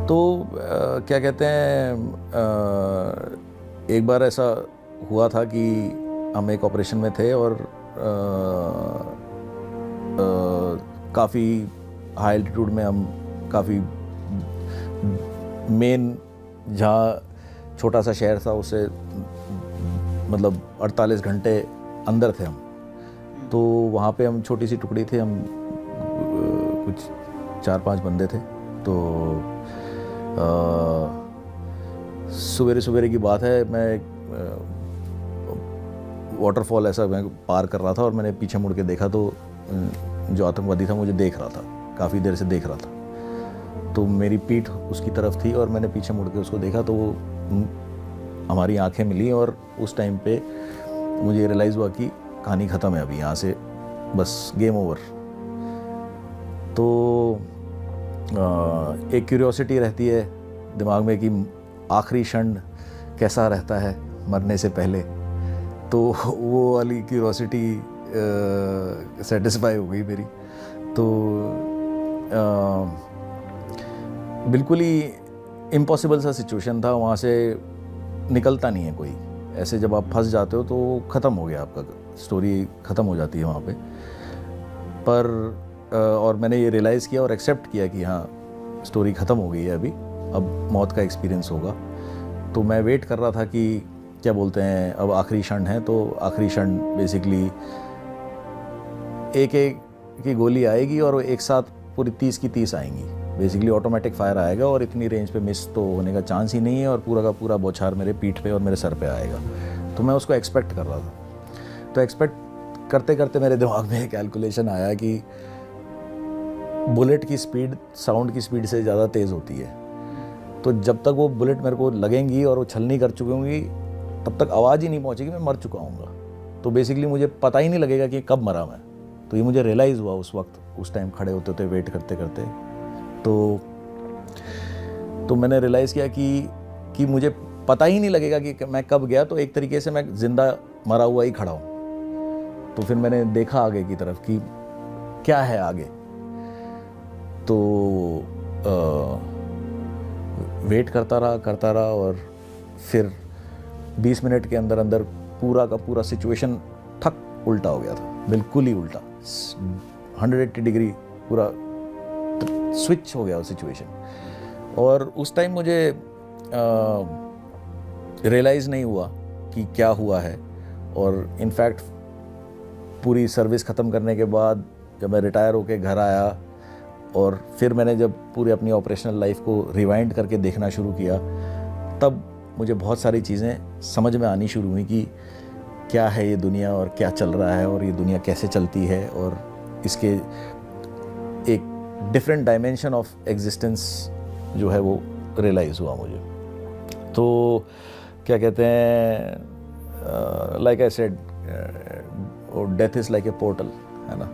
तो क्या कहते हैं, एक बार ऐसा हुआ था कि हम एक ऑपरेशन में थे और काफ़ी हाई एल्टीट्यूड में, हम काफ़ी मेन, जहाँ छोटा सा शहर था उससे मतलब 48 घंटे अंदर थे हम। तो वहाँ पे हम छोटी सी टुकड़ी थे, हम कुछ 4-5 बंदे थे। तो सवेरे सवेरे की बात है, मैं वाटरफॉल ऐसा मैं पार कर रहा था और मैंने पीछे मुड़ के देखा तो जो आतंकवादी था मुझे देख रहा था, काफ़ी देर से देख रहा था। तो मेरी पीठ उसकी तरफ थी और मैंने पीछे मुड़ के उसको देखा, तो वो हमारी आंखें मिली और उस टाइम पे मुझे रियलाइज़ हुआ कि कहानी ख़त्म है, अभी यहाँ से बस गेम ओवर। तो एक क्यूरियोसिटी रहती है दिमाग में कि आखिरी क्षण कैसा रहता है मरने से पहले, तो वो वाली क्यूरियोसिटी सेटिस्फाई हो गई मेरी। तो बिल्कुल ही इम्पॉसिबल सा सिचुएशन था, वहाँ से निकलता नहीं है कोई। ऐसे जब आप फंस जाते हो तो ख़त्म हो गया, आपका स्टोरी ख़त्म हो जाती है वहाँ पे। पर और मैंने ये रियलाइज़ किया और एक्सेप्ट किया कि हाँ, स्टोरी ख़त्म हो गई है, अभी अब मौत का एक्सपीरियंस होगा। तो मैं वेट कर रहा था कि क्या बोलते हैं, अब आखिरी क्षण है, तो आखिरी क्षण बेसिकली एक एक की गोली आएगी और एक साथ पूरी 30 की 30 आएंगी। बेसिकली ऑटोमेटिक फायर आएगा और इतनी रेंज पे मिस तो होने का चांस ही नहीं है, और पूरा का पूरा बौछार मेरे पीठ पे और मेरे सर पे आएगा। तो मैं उसको एक्सपेक्ट कर रहा था। तो एक्सपेक्ट करते करते मेरे दिमाग में कैलकुलेशन आया कि बुलेट की स्पीड साउंड की स्पीड से ज़्यादा तेज़ होती है। तो जब तक वो बुलेट मेरे को लगेंगी और वो छलनी कर चुकी होंगी, तब तक आवाज़ ही नहीं पहुँचेगी, मैं मर चुका हूँगा। तो बेसिकली मुझे पता ही नहीं लगेगा कि कब मरा मैं। तो ये मुझे रियलाइज़ हुआ उस वक्त, उस टाइम खड़े होते होते वेट करते करते। तो मैंने रियलाइज़ किया कि मुझे पता ही नहीं लगेगा कि मैं कब गया, तो एक तरीके से मैं ज़िंदा मरा हुआ ही खड़ा हूँ। तो फिर मैंने देखा आगे की तरफ कि क्या है आगे। तो वेट करता रहा और फिर 20 मिनट के अंदर अंदर पूरा का पूरा सिचुएशन ठक उल्टा हो गया था, बिल्कुल ही उल्टा, 180 डिग्री पूरा स्विच हो गया वो सिचुएशन। और उस टाइम मुझे रियलाइज़ नहीं हुआ कि क्या हुआ है। और इनफैक्ट पूरी सर्विस ख़त्म करने के बाद जब मैं रिटायर होके घर आया और फिर मैंने जब पूरी अपनी ऑपरेशनल लाइफ को रिवाइंड करके देखना शुरू किया, तब मुझे बहुत सारी चीज़ें समझ में आनी शुरू हुई कि क्या है ये दुनिया और क्या चल रहा है और ये दुनिया कैसे चलती है, और इसके एक डिफरेंट डायमेंशन ऑफ एग्जिस्टेंस जो है वो रियलाइज़ हुआ मुझे। तो क्या कहते हैं, like I said, death is like a portal, है ना।